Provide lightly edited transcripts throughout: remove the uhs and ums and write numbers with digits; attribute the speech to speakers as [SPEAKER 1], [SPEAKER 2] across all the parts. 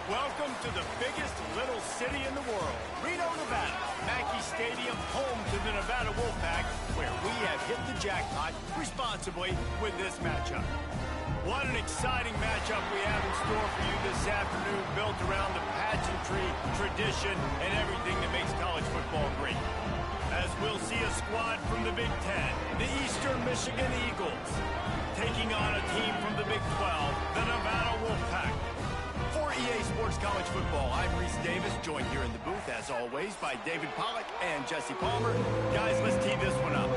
[SPEAKER 1] Welcome to the biggest little city in the world, Reno, Nevada. Mackey Stadium, home to the Nevada Wolfpack, where we have hit the jackpot responsibly with this matchup. What an exciting matchup we have in store for you this afternoon, built around the pageantry, tradition, and everything that makes college football great. As we'll see a squad from the Big Ten, the Eastern Michigan Eagles, taking on a team from the Big 12, the Nevada Wolfpack. For EA Sports College Football, I'm Reese Davis, joined here in the booth, as always, by David Pollack and Jesse Palmer. Guys, let's tee this one up.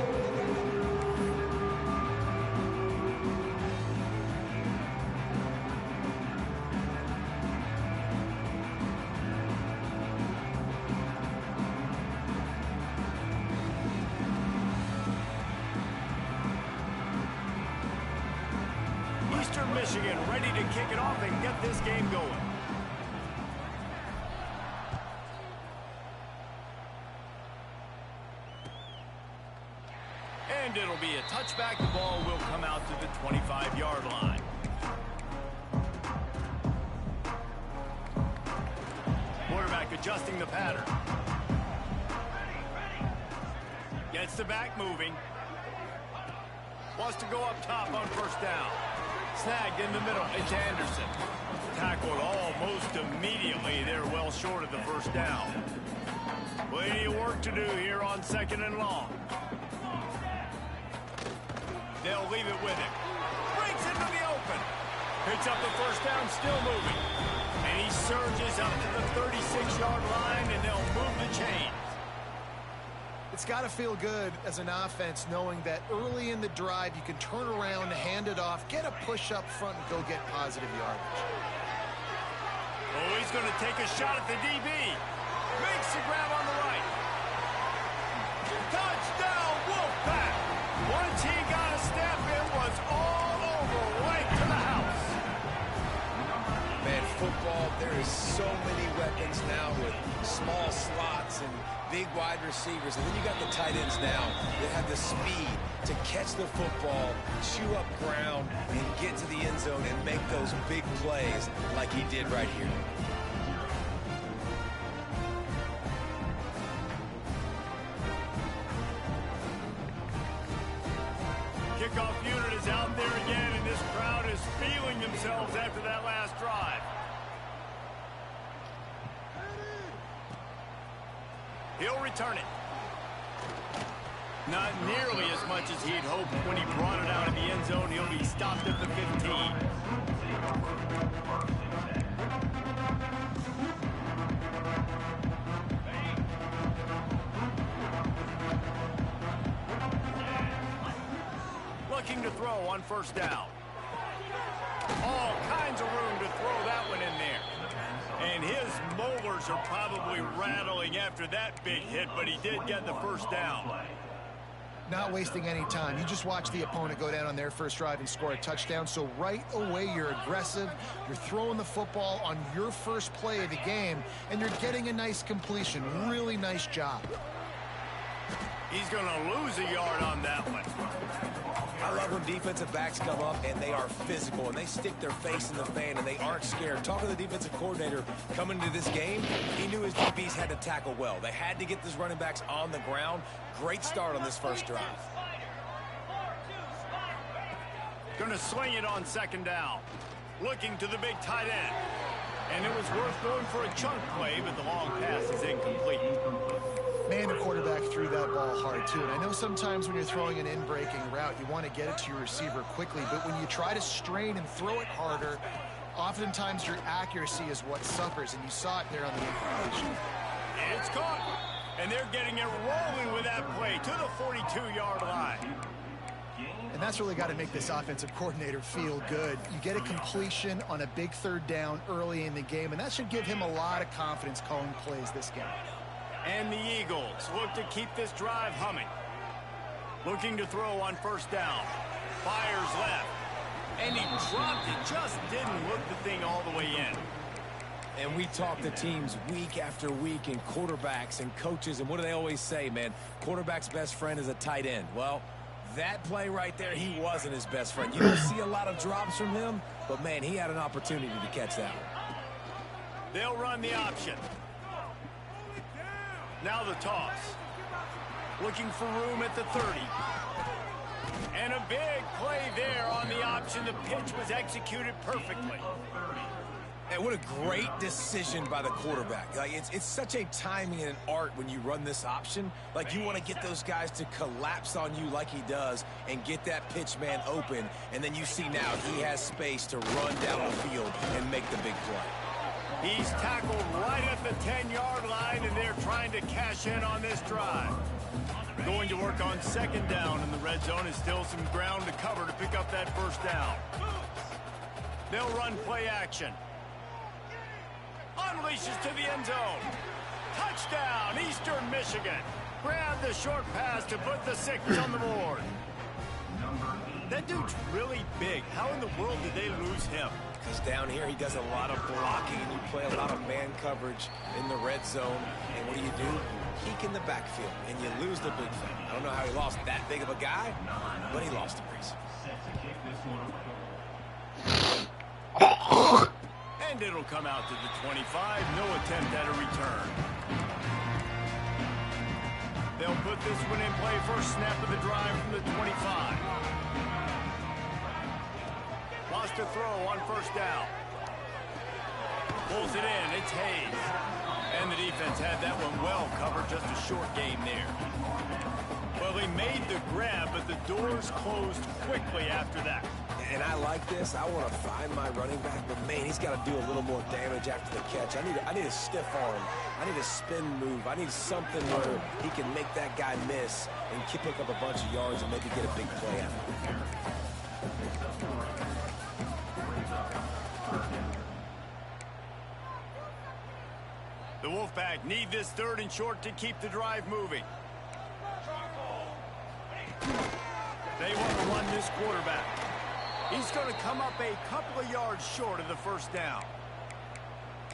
[SPEAKER 1] Eastern Michigan ready to kick it off and get this game going. And it'll be a touchback. The ball will come out to the 25-yard line. Quarterback adjusting the pattern. Gets the back moving. Wants to go up top on first down. Snagged in the middle. It's Anderson. Tackled almost immediately. They're well short of the first down. Plenty of work to do here on 2nd and long. They'll leave it with him. Breaks into the open. Picks up the first down, still moving. And he surges up to the 36-yard line, and they'll move the chains.
[SPEAKER 2] It's got to feel good as an offense knowing that early in the drive you can turn around, hand it off, get a push up front, and go get positive yardage.
[SPEAKER 1] Oh, he's going to take a shot at the DB. Makes the grab on the right. Touchdown, Wolfpack. Once he got a step, it was all over, right to the house.
[SPEAKER 3] Man, football, there is so many weapons now with small slots and big wide receivers, and then you got the tight ends now that have the speed to catch the football, chew up ground, and get to the end zone and make those big plays like he did right here.
[SPEAKER 1] Kickoff unit is out there again, and this crowd is feeling themselves after that last drive. He'll return it. Not nearly as much as he'd hoped when he brought it out of the end zone. He'll be stopped at the 15. Looking to throw on first down. All kinds of room to throw that one in there. And his molars are probably rattling after that big hit, but he did get the first down.
[SPEAKER 2] Not wasting any time. You just watch the opponent go down on their first drive and score a touchdown. So right away, you're aggressive. You're throwing the football on your first play of the game, and you're getting a nice completion. Really nice job.
[SPEAKER 1] He's going to lose a yard on that one.
[SPEAKER 3] I love when defensive backs come up and they are physical and they stick their face in the fan and they aren't scared. Talking to the defensive coordinator coming into this game, he knew his DBs had to tackle well. They had to get these running backs on the ground. Great start on this first drive.
[SPEAKER 1] Going to swing it on 2nd down. Looking to the big tight end. And it was worth going for a chunk play, but the long pass is incomplete.
[SPEAKER 2] Man, the quarterback threw that ball hard, too. And I know sometimes when you're throwing an in-breaking route, you want to get it to your receiver quickly. But when you try to strain and throw it harder, oftentimes your accuracy is what suffers. And you saw it there on the incompletion.
[SPEAKER 1] It's caught. And they're getting it rolling with that play to the 42-yard line.
[SPEAKER 2] And that's really got to make this offensive coordinator feel good. You get a completion on a big 3rd down early in the game, and that should give him a lot of confidence calling plays this game.
[SPEAKER 1] And the Eagles look to keep this drive humming. Looking to throw on first down. Fires left. And he dropped it. Just didn't look the thing all the way in.
[SPEAKER 3] And we talk to teams week after week and quarterbacks and coaches. And what do they always say, man? Quarterback's best friend is a tight end. Well, that play right there, he wasn't his best friend. You don't see a lot of drops from him, but, man, he had an opportunity to catch that one.
[SPEAKER 1] They'll run the option. Now the toss. Looking for room at the 30. And a big play there on the option. The pitch was executed perfectly.
[SPEAKER 3] And what a great decision by the quarterback. Like, it's such a timing and an art when you run this option. Like, you want to get those guys to collapse on you like he does and get that pitch man open. And then you see now he has space to run down the field and make the big play.
[SPEAKER 1] He's tackled right at the 10-yard line, and they're trying to cash in on this drive. Going to work on second down in the red zone, and still some ground to cover to pick up that first down. They'll run play action. Unleashes to the end zone. Touchdown, Eastern Michigan. Grab the short pass to put the 6 on the board. That dude's really big. How in the world did they lose him?
[SPEAKER 3] Because down here he does a lot of blocking, and you play a lot of man coverage in the red zone. And what do? Peek in the backfield, and you lose the big thing. I don't know how he lost that big of a guy, but he lost a piece.
[SPEAKER 1] And it'll come out to the 25. No attempt at a return. They'll put this one in play. First snap of the drive from the 25. Lost a throw on first down. Pulls it in. It's Hayes. And the defense had that one well covered. Just a short game there. Well, they made the grab, but the doors closed quickly after that.
[SPEAKER 3] And I like this. I want to find my running back, but man, he's got to do a little more damage after the catch. I need a stiff arm. I need a spin move. I need something where he can make that guy miss and pick up a bunch of yards and maybe get a big play out of it.
[SPEAKER 1] The Wolfpack need this 3rd and short to keep the drive moving. They want to run this quarterback. He's going to come up a couple of yards short of the first down.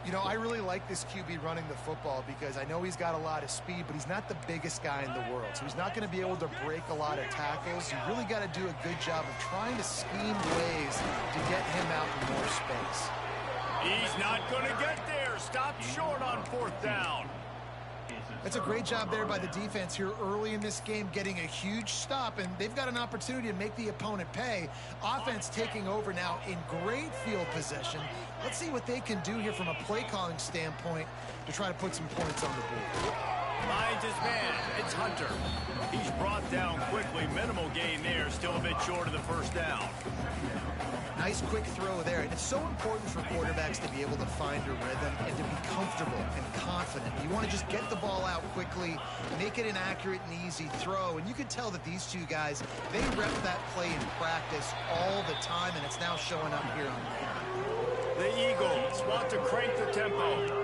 [SPEAKER 2] You know, I really like this QB running the football because I know he's got a lot of speed, but he's not the biggest guy in the world. So he's not going to be able to break a lot of tackles. You really got to do a good job of trying to scheme ways to get him out in more space.
[SPEAKER 1] He's not going to get there. Stopped short on 4th down.
[SPEAKER 2] That's a great job there by the defense here early in this game, getting a huge stop, and they've got an opportunity to make the opponent pay. Offense taking over now in great field possession. Let's see what they can do here from a play-calling standpoint to try to put some points on the board.
[SPEAKER 1] Finds his man. It's Hunter. He's brought down quickly. Minimal gain there. Still a bit short of the first down.
[SPEAKER 2] Nice quick throw there. And it's so important for quarterbacks to be able to find a rhythm and to be comfortable and confident. You want to just get the ball out quickly, make it an accurate and easy throw. And you can tell that these two guys, they rep that play in practice all the time, and it's now showing up here on the field.
[SPEAKER 1] The Eagles want to crank the tempo.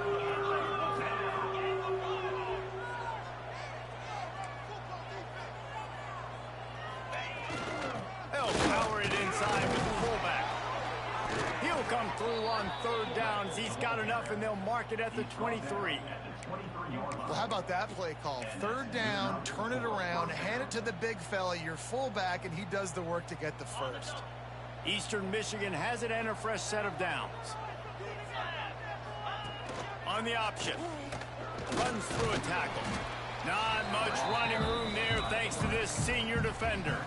[SPEAKER 1] Come through on 3rd downs. He's got enough, and they'll mark it at the 23.
[SPEAKER 2] Well, how about that play call? 3rd down, turn it around, hand it to the big fella, your fullback, and he does the work to get the first.
[SPEAKER 1] Eastern Michigan has it and a fresh set of downs. On the option. Runs through a tackle. Not much running room there thanks to this senior defender.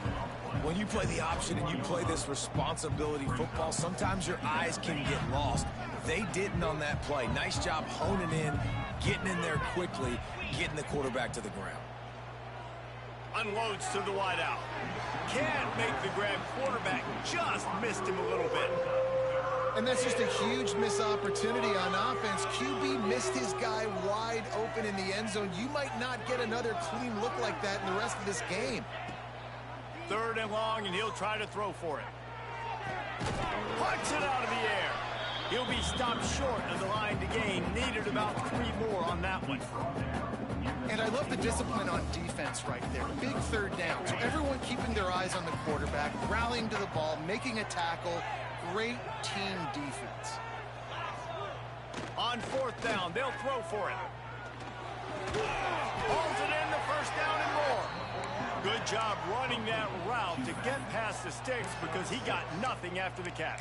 [SPEAKER 3] When you play the option and you play this responsibility football, sometimes your eyes can get lost. They didn't on that play. Nice job honing in, getting in there quickly, getting the quarterback to the ground.
[SPEAKER 1] Unloads to the wideout. Can't make the grab. Quarterback just missed him a little bit.
[SPEAKER 2] And that's just a huge missed opportunity on offense. QB missed his guy wide open in the end zone. You might not get another clean look like that in the rest of this game.
[SPEAKER 1] 3rd and long, and he'll try to throw for it. Punts it out of the air. He'll be stopped short of the line to gain. Needed about 3 more on that one.
[SPEAKER 2] And I love the discipline on defense right there. Big 3rd down. So everyone keeping their eyes on the quarterback, rallying to the ball, making a tackle. Great team defense.
[SPEAKER 1] On 4th down, they'll throw for it. Holds it in, the first down and more. Good job running that route to get past the sticks because he got nothing after the catch.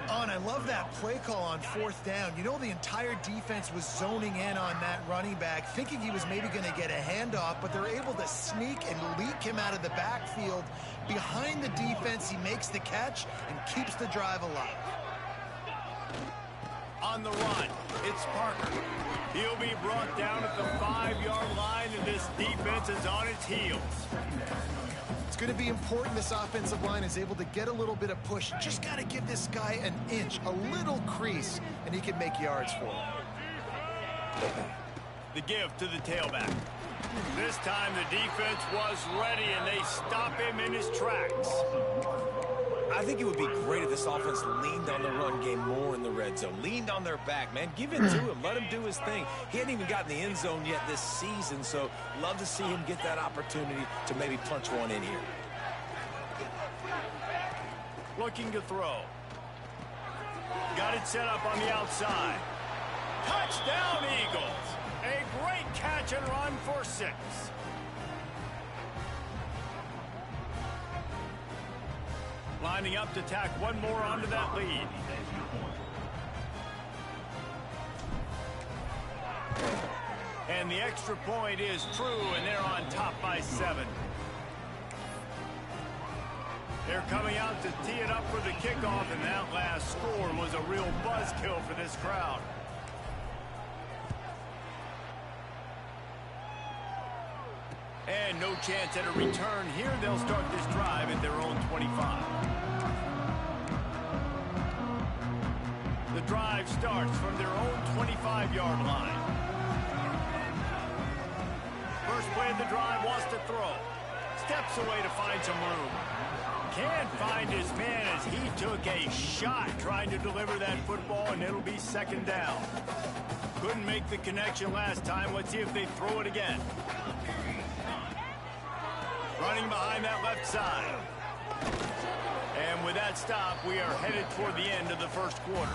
[SPEAKER 2] Oh, and I love that play call on 4th down. You know, the entire defense was zoning in on that running back, thinking he was maybe going to get a handoff, but they're able to sneak and leak him out of the backfield. Behind the defense, he makes the catch and keeps the drive alive.
[SPEAKER 1] On the run, it's Parker. He'll be brought down at the 5-yard line, and this defense is on its heels.
[SPEAKER 2] It's going to be important this offensive line is able to get a little bit of push. Just got to give this guy an inch, a little crease, and he can make yards for it.
[SPEAKER 1] The give to the tailback. This time the defense was ready, and they stop him in his tracks.
[SPEAKER 3] I think it would be great if this offense leaned on the run game more in the red zone. Leaned on their back, man. Give it to him. Let him do his thing. He hadn't even gotten the end zone yet this season, so love to see him get that opportunity to maybe punch one in here.
[SPEAKER 1] Looking to throw. Got it set up on the outside. Touchdown, Eagles. A great catch and run for 6. Lining up to tack one more onto that lead. And the extra point is true, and they're on top by 7. They're coming out to tee it up for the kickoff, and that last score was a real buzzkill for this crowd. And no chance at a return here. They'll start this drive at their own 25. The drive starts from their own 25-yard line. First play of the drive, wants to throw. Steps away to find some room. Can't find his man as he took a shot trying to deliver that football, and it'll be 2nd down. Couldn't make the connection last time. Let's see if they throw it again. Running behind that left side. And with that stop, we are headed toward the end of the first quarter.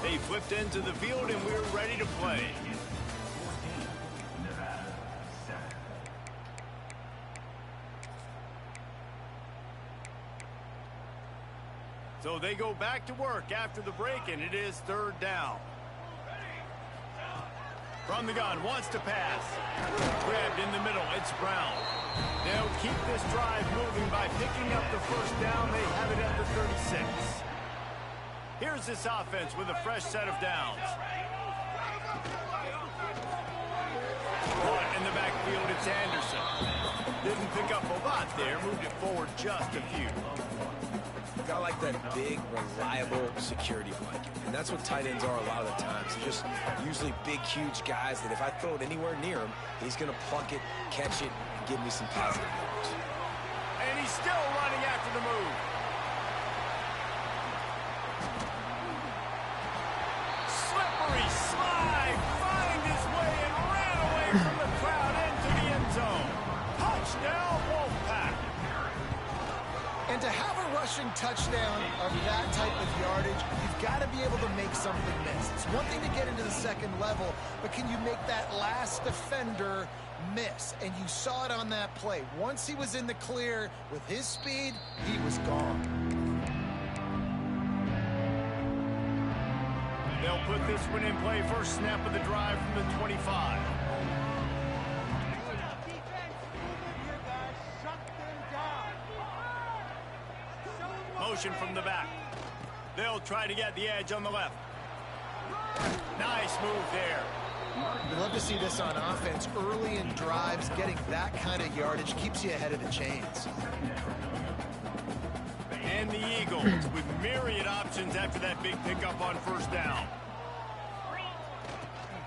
[SPEAKER 1] They flipped into the field, and we're ready to play. So they go back to work after the break, and it is 3rd down. From the gun, wants to pass. Grabbed in the middle, it's Brown. They'll keep this drive moving by picking up the 1st down. They have it at the 36. Here's this offense with a fresh set of downs. Caught in the backfield, it's Anderson. Didn't pick up a lot there, moved it forward just a few.
[SPEAKER 3] Got like that big, reliable security blanket. And that's what tight ends are a lot of the times. They're just usually big, huge guys that if I throw it anywhere near him, he's going to pluck it, catch it, and give me some positive yards.
[SPEAKER 1] And he's still running after the move. Slippery slide, find his way and ran away from the crowd into the end zone. Touchdown, Wolfpack.
[SPEAKER 2] And to have a rushing touchdown of that type of yardage, you've got to be able to make something miss. It's one thing to get into the 2nd level, but can you make that last defender miss? And you saw it on that play. Once he was in the clear with his speed, he was gone.
[SPEAKER 1] They'll put this one in play. First snap of the drive from the 25. Motion from the back. They'll try to get the edge on the left. Nice move there.
[SPEAKER 2] You love to see this on offense. Early in drives, getting that kind of yardage keeps you ahead of the chains.
[SPEAKER 1] And the Eagles with myriad options after that big pickup on 1st down.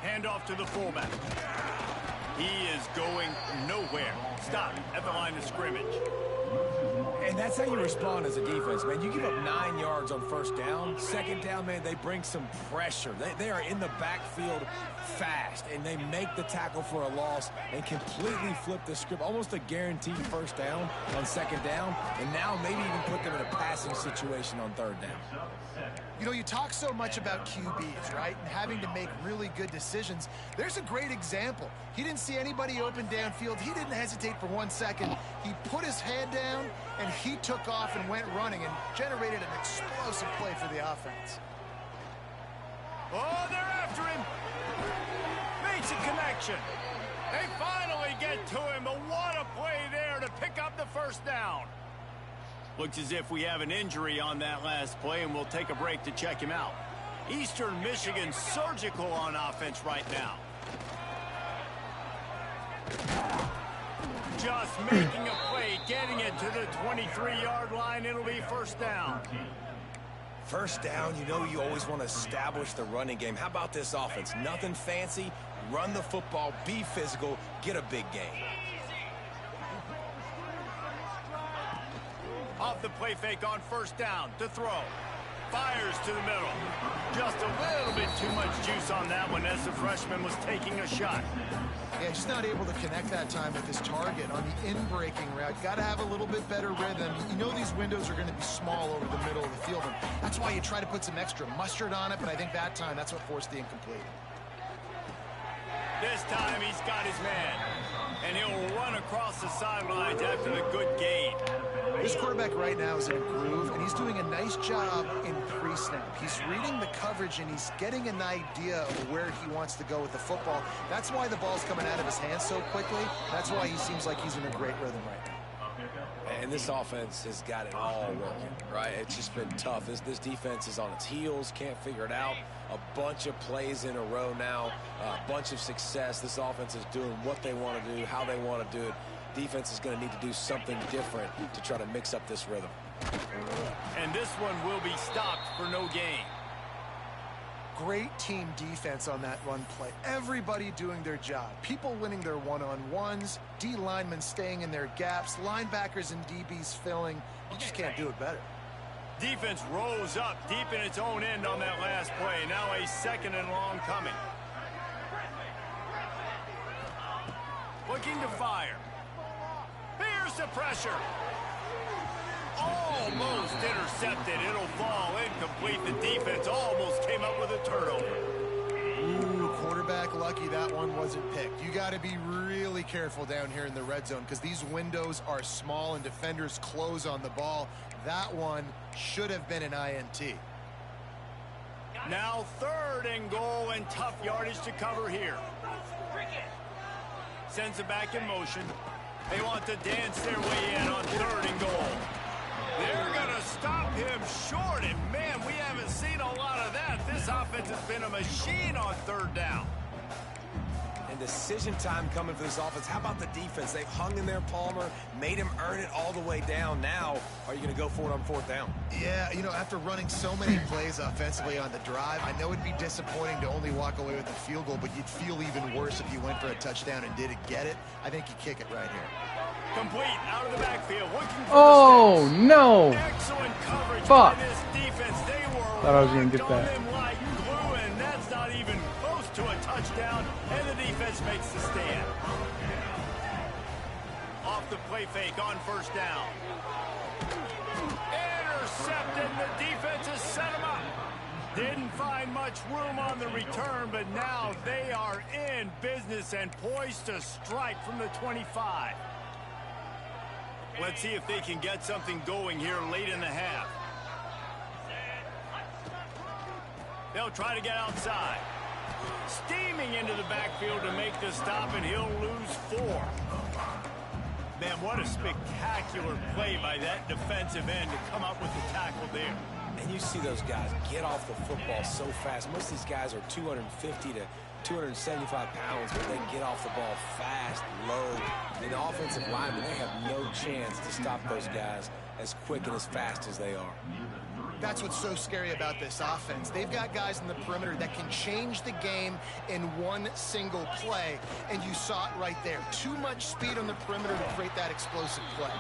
[SPEAKER 1] Handoff to the fullback. He is going nowhere. Stop at the line of scrimmage.
[SPEAKER 3] And that's how you respond as a defense, man. You give up 9 yards on first down. Second down, man, they bring some pressure. They are in the backfield fast, and they make the tackle for a loss and completely flip the script. Almost a guaranteed first down on second down, and now maybe even put them in a passing situation on third down.
[SPEAKER 2] You know, you talk so much about QBs, right? And having to make really good decisions. There's a great example. He didn't see anybody open downfield. He didn't hesitate for 1 second. He put his head down, and he took off and went running and generated an explosive play for the offense.
[SPEAKER 1] Oh, they're after him. Makes a connection. They finally get to him, but what a play there to pick up the first down. Looks as if we have an injury on that last play, and we'll take a break to check him out. Eastern Michigan surgical on offense right now. Just making a play, getting it to the 23-yard line. It'll be first down.
[SPEAKER 3] First down, you know you always want to establish the running game. How about this offense? Nothing fancy. Run the football, be physical, get a big gain.
[SPEAKER 1] Off the play fake on first down to throw. Fires to the middle. Just a little bit too much juice on that one as the freshman was taking a shot.
[SPEAKER 2] Yeah, just not able to connect that time with his target on the in-breaking route. Got to have a little bit better rhythm. You know these windows are going to be small over the middle of the field, and that's why you try to put some extra mustard on it, but I think that time that's what forced the incomplete.
[SPEAKER 1] This time he's got his man, and he'll run across the sidelines after the good gain.
[SPEAKER 2] This quarterback right now is in a groove, and he's doing a nice job in pre-snap. He's reading the coverage, and he's getting an idea of where he wants to go with the football. That's why the ball's coming out of his hands so quickly. That's why he seems like he's in a great rhythm right now.
[SPEAKER 3] And this offense has got it all working, right? It's just been tough. This defense is on its heels, can't figure it out. A bunch of plays in a row now, a bunch of success. This offense is doing what they want to do, how they want to do it. Defense is going to need to do something different to try to mix up this rhythm.
[SPEAKER 1] And this one will be stopped for no gain.
[SPEAKER 2] Great team defense on that run play. Everybody doing their job. People winning their one-on-ones, D linemen staying in their gaps, linebackers and DBs filling. You just can't do it better.
[SPEAKER 1] Defense rose up deep in its own end on that last play. Now a second and long coming. Looking to fire. Here's the pressure. Almost intercepted. It'll fall incomplete. The defense almost came up with a turnover.
[SPEAKER 2] Ooh, quarterback lucky that one wasn't picked. You got to be really careful down here in the red zone because these windows are small and defenders close on the ball. That one should have been an INT.
[SPEAKER 1] Now third and goal and tough yardage to cover here. Sends it back in motion. They want to dance their way in on third and goal. They're going to stop him short, and man, we haven't seen a lot of that. This offense has been a machine on third down.
[SPEAKER 3] And decision time coming for this offense. How about the defense? They've hung in there, Palmer, made him earn it all the way down. Now, are you going to go for it on fourth down?
[SPEAKER 2] Yeah, you know, after running so many plays offensively on the drive, I know it'd be disappointing to only walk away with a field goal, but you'd feel even worse if you went for a touchdown and didn't get it. I think you kick it right here.
[SPEAKER 1] Complete out of the backfield. Looking for
[SPEAKER 4] Oh, no.
[SPEAKER 1] Excellent coverage
[SPEAKER 4] Fuck.
[SPEAKER 1] by this defense. They were
[SPEAKER 4] Thought I was going to get
[SPEAKER 1] on
[SPEAKER 4] that.
[SPEAKER 1] them like glue, and that's not even close to a touchdown, and the defense makes the stand. Off the play fake on first down. Intercepted. The defense has set him up. Didn't find much room on the return, but now they are in business and poised to strike from the 25. Let's see if they can get something going here late in the half. They'll try to get outside. Steaming into the backfield to make the stop, and he'll lose 4. Man, what a spectacular play by that defensive end to come up with the tackle there.
[SPEAKER 3] And you see those guys get off the football so fast. Most of these guys are 250 to 275 pounds, but they get off the ball fast, low. And the offensive linemen, they have no chance to stop those guys as quick and as fast as they are.
[SPEAKER 2] That's what's so scary about this offense. They've got guys in the perimeter that can change the game in one single play, and you saw it right there. Too much speed on the perimeter to create that explosive play.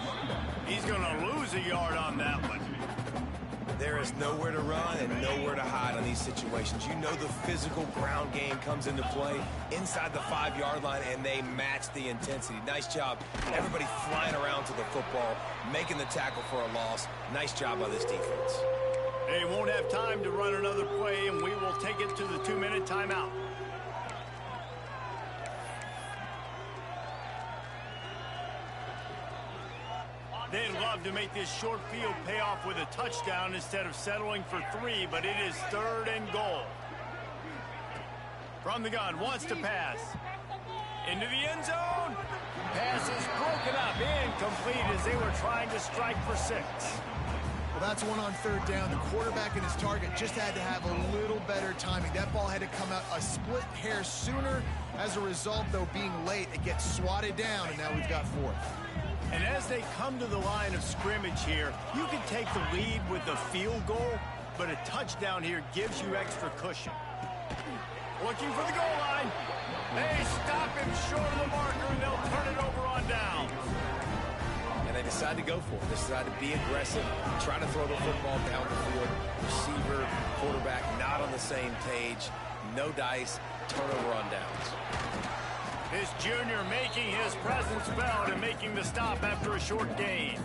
[SPEAKER 1] He's going to lose a yard on that one.
[SPEAKER 3] There is nowhere to run and nowhere to hide on these situations. You know the physical ground game comes into play inside the 5-yard line, and they match the intensity. Nice job. Everybody flying around to the football, making the tackle for a loss. Nice job by this defense.
[SPEAKER 1] They won't have time to run another play, and we will take it to the 2-minute timeout. They'd love to make this short field pay off with a touchdown instead of settling for 3, but it is 3rd and goal. From the gun, wants to pass. Into the end zone. Pass is broken up, incomplete as they were trying to strike for 6.
[SPEAKER 2] Well, that's one on 3rd down. The quarterback and his target just had to have a little better timing. That ball had to come out a split hair sooner. As a result, though, being late, it gets swatted down, and now we've got 4th.
[SPEAKER 1] And as they come to the line of scrimmage here, you can take the lead with a field goal, but a touchdown here gives you extra cushion. Looking for the goal line. They stop him short of the marker, and they'll turn it over on down.
[SPEAKER 3] And they decide to go for it. They decide to be aggressive, try to throw the football down the field. Receiver, quarterback, not on the same page. No dice, turnover on downs.
[SPEAKER 1] This junior making his presence felt and making the stop after a short gain.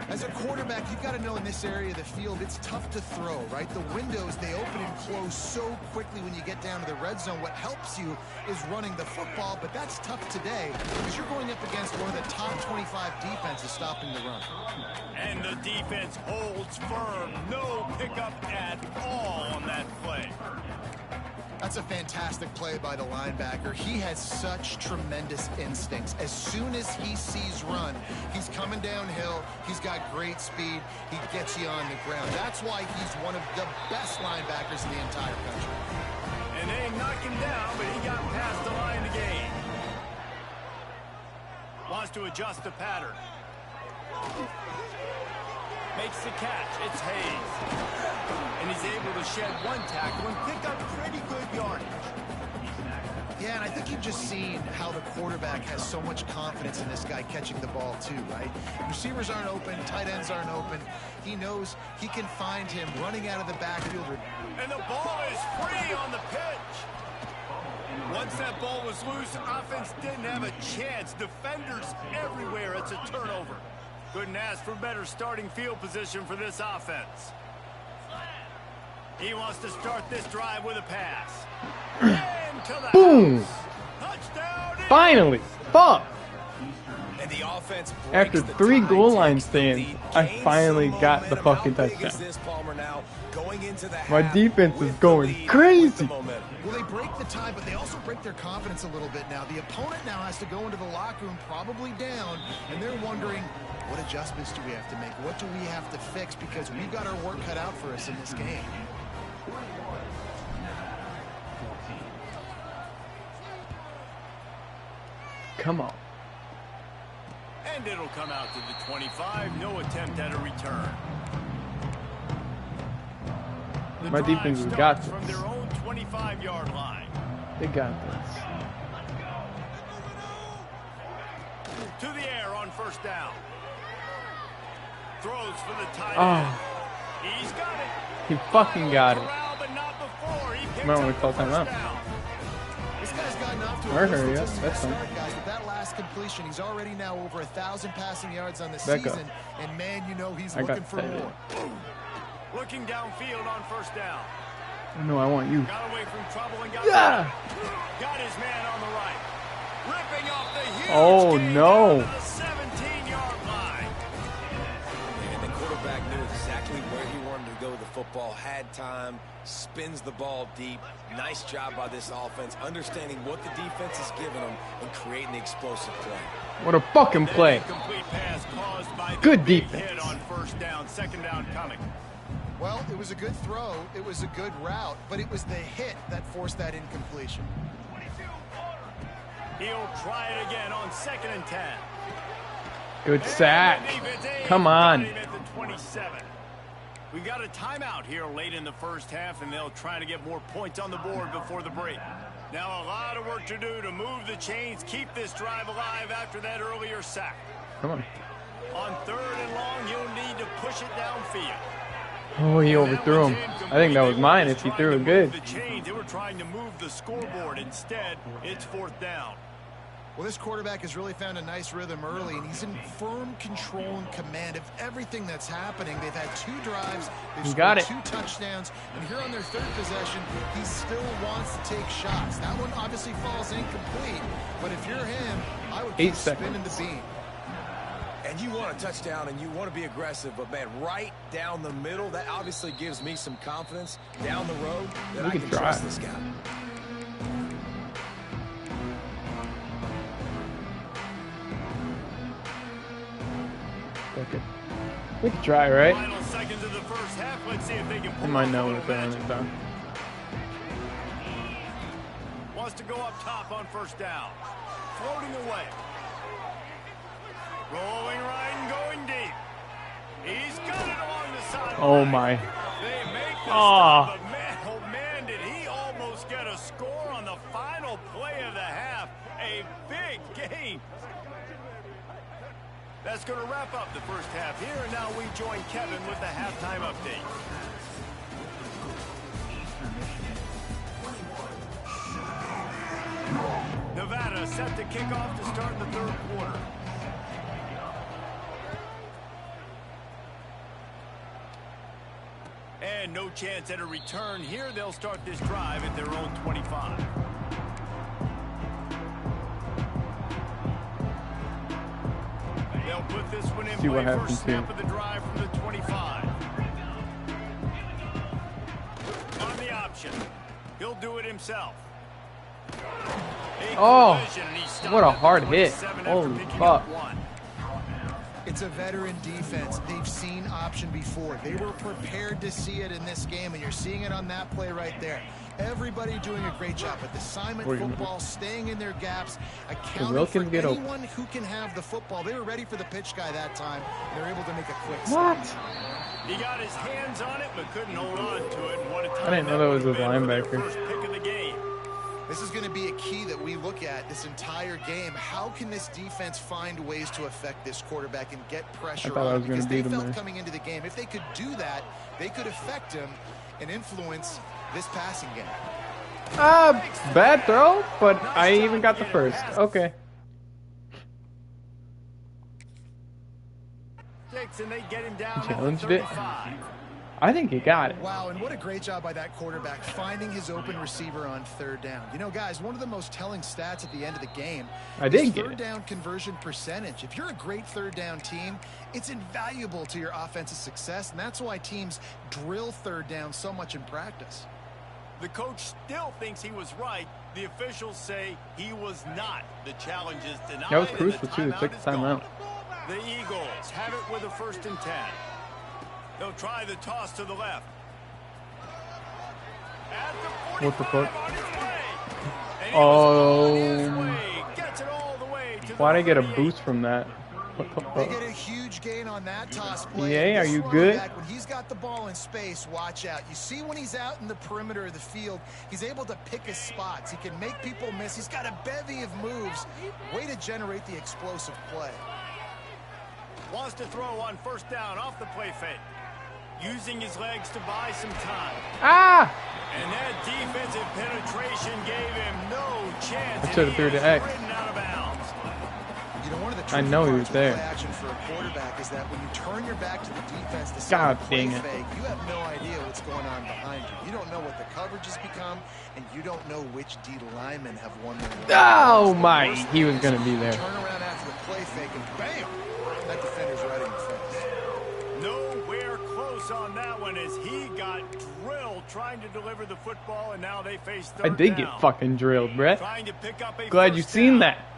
[SPEAKER 2] As a quarterback, you've got to know in this area of the field, it's tough to throw, right? The windows, they open and close so quickly when you get down to the red zone. What helps you is running the football, but that's tough today because you're going up against one of the top 25 defenses stopping the run.
[SPEAKER 1] And the defense holds firm. No pickup at all on that play.
[SPEAKER 2] That's a fantastic play by the linebacker. He has such tremendous instincts. As soon as he sees run, he's coming downhill. He's got great speed. He gets you on the ground. That's why he's one of the best linebackers in the entire country.
[SPEAKER 1] And they knock him down, but he got past the line to gain. Wants to adjust the pattern. Makes the catch. It's Hayes. And he's able to shed one tackle and pick up pretty good yardage.
[SPEAKER 2] Yeah, and I think you've just seen how the quarterback has so much confidence in this guy catching the ball too, right? Receivers aren't open, tight ends aren't open. He knows he can find him running out of the backfield.
[SPEAKER 1] And the ball is free on the pitch. Once that ball was loose, offense didn't have a chance. Defenders everywhere. It's a turnover. Couldn't ask for better starting field position for this offense. He wants to start this drive with a pass.
[SPEAKER 4] Boom!
[SPEAKER 1] Touchdown!
[SPEAKER 4] Finally! Fuck!
[SPEAKER 3] And the offense
[SPEAKER 4] After 3 goal line stands, I finally got the fucking touchdown. My defense is going crazy.
[SPEAKER 2] Well, they break the tie, but they also break their confidence a little bit now. The opponent now has to go into the locker room probably down, and they're wondering, what adjustments do we have to make? What do we have to fix? Because we've got our work cut out for us in this game.
[SPEAKER 4] Come on.
[SPEAKER 1] And it'll come out to the 25. No attempt at a return.
[SPEAKER 4] My defense has got this.
[SPEAKER 1] From their own 25-yard line.
[SPEAKER 4] They got this.
[SPEAKER 1] To the air on first down. Throws for the tight
[SPEAKER 4] end.
[SPEAKER 1] He's got it.
[SPEAKER 4] He fucking got it.
[SPEAKER 1] Remember
[SPEAKER 4] when we called time out?
[SPEAKER 2] This guy's gotten off to a
[SPEAKER 4] hurry up. That's fine.
[SPEAKER 2] Guys, with that last completion, he's already now over 1,000 passing yards on the season. And man, you know he's looking for more.
[SPEAKER 1] Looking downfield on first down.
[SPEAKER 4] No, I want you.
[SPEAKER 1] Got away from trouble and got got his man on the right. Ripping off the huge
[SPEAKER 4] no.
[SPEAKER 1] the 17-yard line.
[SPEAKER 3] And the quarterback knew exactly where he wanted to go with the football, had time, spins the ball deep. Nice job by this offense, understanding what the defense is giving them and creating the explosive play.
[SPEAKER 4] What a fucking play.
[SPEAKER 1] Pass caused by
[SPEAKER 4] good
[SPEAKER 1] defense.
[SPEAKER 4] Hit
[SPEAKER 1] on first down, second down coming.
[SPEAKER 2] Well, it was a good throw. It was a good route, but it was the hit that forced that incompletion.
[SPEAKER 1] He'll try it again on 2nd and 10.
[SPEAKER 4] Good sack. Come on.
[SPEAKER 1] We got a timeout here late in the first half, and they'll try to get more points on the board before the break. Now a lot of work to do to move the chains, keep this drive alive after that earlier sack.
[SPEAKER 4] Come on.
[SPEAKER 1] On 3rd and long, you'll need to push it downfield.
[SPEAKER 4] Oh, he overthrew him. I think that was mine if he threw it good.
[SPEAKER 1] They were trying to move the scoreboard. Instead, it's 4th down.
[SPEAKER 2] Well, this quarterback has really found a nice rhythm early, and he's in firm control and command of everything that's happening. They've had 2 drives. They've scored 2 touchdowns. And here on their 3rd possession, he still wants to take shots. That one obviously falls incomplete. But if you're him, I would keep spinning the beam.
[SPEAKER 3] And you want a touchdown, and you want to be aggressive. But, man, right down the middle, that obviously gives me some confidence down the road that I can trust this guy.
[SPEAKER 4] Okay. We can try, right?
[SPEAKER 1] Final seconds of the first half. Let's see if they can pull
[SPEAKER 4] I might know what's going on.
[SPEAKER 1] Wants to go up top on 1st down. Floating away. Rolling right and going deep. He's got it along the sideline.
[SPEAKER 4] Oh my.
[SPEAKER 1] They make the stop, but man, oh man, did he almost get a score on the final play of the half. A big game. That's going to wrap up the first half here, and now we join Kevin with the halftime update. Nevada set to kick off to start the 3rd quarter. And no chance at a return here. They'll start this drive at their own 25. They'll put this one in play. First snap of the drive from the 25. On the option. He'll do it himself.
[SPEAKER 4] Oh, what a hard hit. Holy fuck.
[SPEAKER 2] It's a veteran defense. They've seen option before. They were prepared to see it in this game, and you're seeing it on that play right there. Everybody doing a great job at assignment football, staying in their gaps, accounting for anyone who can have the football. They were ready for the pitch guy that time. They're able to make a quick stop.
[SPEAKER 1] He got his hands on it, but couldn't hold on to it. And what a time
[SPEAKER 4] I didn't know that was a linebacker.
[SPEAKER 1] First pick of the game.
[SPEAKER 2] This is going to be a key that we look at this entire game. How can this defense find ways to affect this quarterback and get pressure on him? Because they felt coming into the game, if they could do that, they could affect him and influence this passing game.
[SPEAKER 4] Bad throw, but I even got the first. Okay.
[SPEAKER 1] And they get him down
[SPEAKER 4] challenged it. I think he got it.
[SPEAKER 2] Wow, and what a great job by that quarterback finding his open receiver on 3rd down. You know, guys, one of the most telling stats at the end of the game is 3rd down conversion percentage. If you're a great 3rd down team, it's invaluable to your offensive success, and that's why teams drill 3rd down so much in practice.
[SPEAKER 1] The coach still thinks he was right. The officials say he was not. The challenge is denied.
[SPEAKER 4] That was crucial, too. They took the timeout.
[SPEAKER 1] The Eagles have it with a 1st and 10. They'll try the toss to the left.
[SPEAKER 4] What the fuck? Oh. Why'd I get a boost from that?
[SPEAKER 2] They get a huge gain on that toss play.
[SPEAKER 4] Yeah, are you good?
[SPEAKER 2] When he's got the ball in space, watch out. You see when he's out in the perimeter of the field, he's able to pick his spots. He can make people miss. He's got a bevy of moves. Way to generate the explosive play.
[SPEAKER 1] Wants to throw on 1st down off the play fake. Using his legs to buy some time. And that defensive penetration gave him no chance.
[SPEAKER 4] I should have threw the X.
[SPEAKER 2] You know, one of the
[SPEAKER 4] I know he was there.
[SPEAKER 2] Action for a quarterback is that when you turn your back to the defense, the
[SPEAKER 4] God dang it.
[SPEAKER 2] fake, you have no idea what's going on behind you. You don't know what the coverage has become, and you don't know which D linemen have won their
[SPEAKER 4] Oh my, he was going to be there.
[SPEAKER 2] Turn around after the play fake, and bam! That defender's right in the face.
[SPEAKER 1] Nowhere close on that one as he got drilled trying to deliver the football, and now they face 3rd
[SPEAKER 4] I did
[SPEAKER 1] down.
[SPEAKER 4] get fucking drilled, Brett.
[SPEAKER 1] Trying to pick up a
[SPEAKER 4] Glad you've seen that.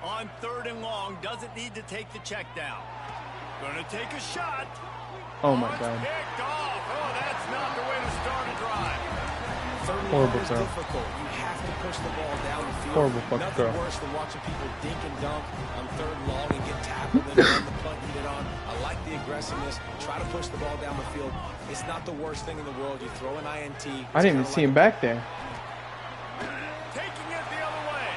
[SPEAKER 1] On 3rd and long, doesn't need to take the check down. Gonna take a shot.
[SPEAKER 4] Oh my God.
[SPEAKER 1] Picked off. Oh, that's not the way to start a drive.
[SPEAKER 3] third and
[SPEAKER 4] Horrible
[SPEAKER 3] long is
[SPEAKER 4] throw.
[SPEAKER 3] difficult. You have to push the ball down the field.
[SPEAKER 4] Horrible fucking
[SPEAKER 3] Nothing
[SPEAKER 4] throw.
[SPEAKER 3] worse than watching people dink and dunk on third and long and get tackled and run the punt and get on. I like the aggressiveness. Try to push the ball down the field. It's not the worst thing in the world. You throw an INT.
[SPEAKER 4] I didn't even see him back there.
[SPEAKER 1] Taking it the other way.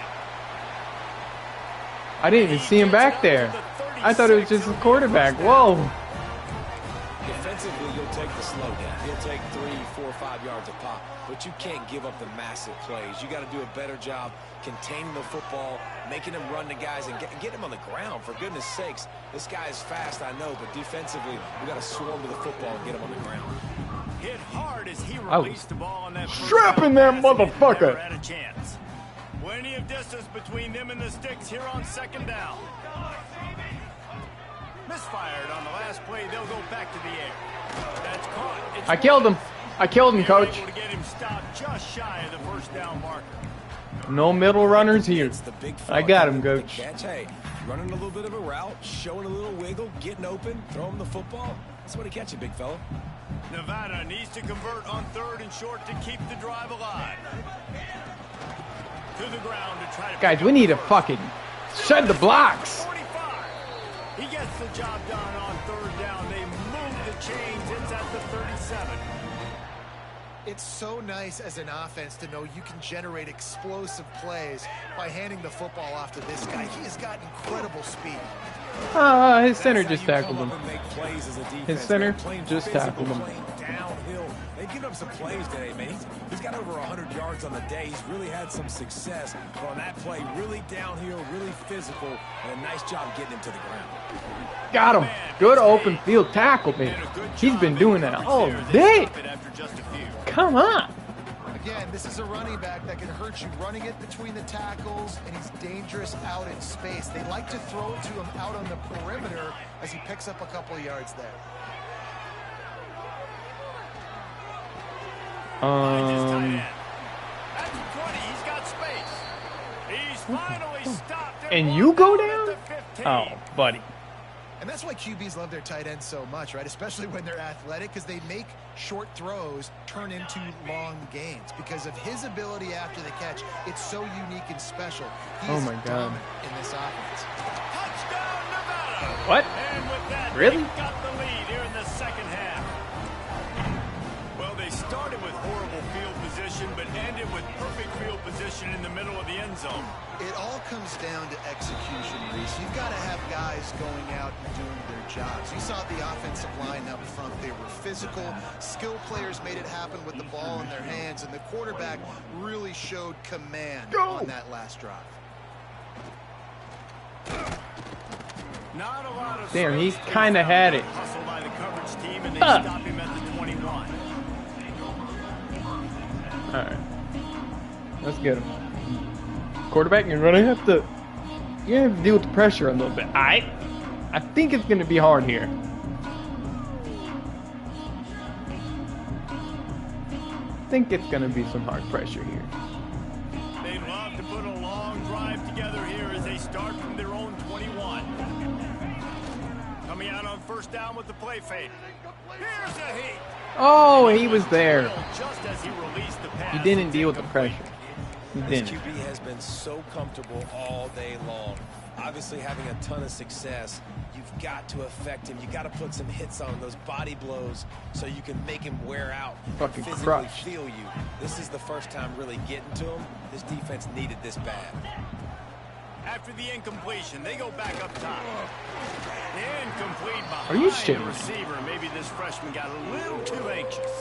[SPEAKER 4] I didn't even see him back there. I thought it was just a quarterback. Whoa.
[SPEAKER 3] Defensively, you'll take the slow down. You'll take 3, 4, 5 yards a pop, but you can't give up the massive plays. You got to do a better job containing the football, making them run the guys, and get him on the ground. For goodness sakes, this guy is fast, I know, but defensively, we got to swarm to the football and get him on the ground.
[SPEAKER 1] Hit hard as he
[SPEAKER 4] was
[SPEAKER 1] released the ball on that
[SPEAKER 4] strapping that motherfucker.
[SPEAKER 1] Never had a chance. Plenty of distance between them and the sticks here on second down. Misfired on the last play. They'll go back to the air. That's caught. It's
[SPEAKER 4] I killed him. I killed him, coach.
[SPEAKER 1] able to get him stopped just shy of the first down marker.
[SPEAKER 4] No middle runners here.
[SPEAKER 3] It's the big
[SPEAKER 4] I got him,
[SPEAKER 3] fella.
[SPEAKER 4] coach.
[SPEAKER 3] The catch. Hey, running a little bit of a route, showing a little wiggle, getting open, throwing the football. That's what he catch you, big fella.
[SPEAKER 1] Nevada needs to convert on third and short to keep the drive alive. To the ground to try to
[SPEAKER 4] Guys, we need to fucking shed the blocks.
[SPEAKER 1] 45. He gets the job done on third down. They move the chains. It's at the 37.
[SPEAKER 2] It's so nice as an offense to know you can generate explosive plays by handing the football off to this guy. He has got incredible speed.
[SPEAKER 4] His center
[SPEAKER 3] That's
[SPEAKER 4] just
[SPEAKER 3] how you
[SPEAKER 4] tackled
[SPEAKER 3] come
[SPEAKER 4] him.
[SPEAKER 3] up and make plays as a defense,
[SPEAKER 4] His center
[SPEAKER 3] man. Playing
[SPEAKER 4] just
[SPEAKER 3] physical,
[SPEAKER 4] tackled him.
[SPEAKER 3] playing downhill. They've given up some plays today, man. He's got over 100 yards on the day. He's really had some success. But on that play, really downhill, really physical, and a nice job getting him to the ground.
[SPEAKER 4] Got him. Good open field tackle, man. He's been doing that all day. Come on.
[SPEAKER 2] Again, this is a running back that can hurt you running it between the tackles, and he's dangerous out in space. They like to throw it to him out on the perimeter as he picks up a couple of yards there.
[SPEAKER 1] At the 20, he's got space. He's finally stopped.
[SPEAKER 4] And you go
[SPEAKER 1] at
[SPEAKER 4] down?
[SPEAKER 1] the 15.
[SPEAKER 4] Oh, buddy.
[SPEAKER 2] And that's why QBs love their tight ends so much, right? Especially when they're athletic, because they make short throws turn into long gains. Because of his ability after the catch, it's so unique and special. He is
[SPEAKER 4] my God.
[SPEAKER 2] dominant in this offense.
[SPEAKER 1] Touchdown, Nevada.
[SPEAKER 4] What?
[SPEAKER 1] And with that,
[SPEAKER 4] Really?
[SPEAKER 1] they've got the lead here in the second half. Well, they started with horrible field position, but ended with perfect field position in the middle of the end zone.
[SPEAKER 2] It all comes down to execution, Reese. You've got to have guys going out and doing their jobs. You saw the offensive line up front. They were physical. Skill players made it happen with the ball in their hands, and the quarterback really showed command on that last drive.
[SPEAKER 1] Not a lot of
[SPEAKER 4] Damn, he
[SPEAKER 1] space.
[SPEAKER 4] kind of had it.
[SPEAKER 1] Hustle by the coverage team, and they stop him at the 21.
[SPEAKER 4] All right. Let's get him. Quarterback, you're gonna have to deal with the pressure a little bit. I think it's gonna be hard here. I think it's gonna be some hard pressure here.
[SPEAKER 1] They love to put a long drive together here as they start from their own 21. Coming out on first down with the play fake. Here's a heat.
[SPEAKER 4] Oh, he was there.
[SPEAKER 1] Just as he released the pass.
[SPEAKER 4] He didn't deal with the pressure. He
[SPEAKER 3] This
[SPEAKER 4] didn't.
[SPEAKER 3] QB has been so comfortable all day long. Obviously having a ton of success. You've got to affect him. You got to put some hits on him, those body blows, so you can make him wear out,
[SPEAKER 4] Fucking
[SPEAKER 3] physically
[SPEAKER 4] crushed.
[SPEAKER 3] feel you. This is the first time really getting to him. This defense needed this bad.
[SPEAKER 1] After the incompletion, they go back up top. Incomplete behind
[SPEAKER 4] Are you
[SPEAKER 1] the
[SPEAKER 4] shitting me?
[SPEAKER 1] receiver. Maybe this freshman got a little too anxious.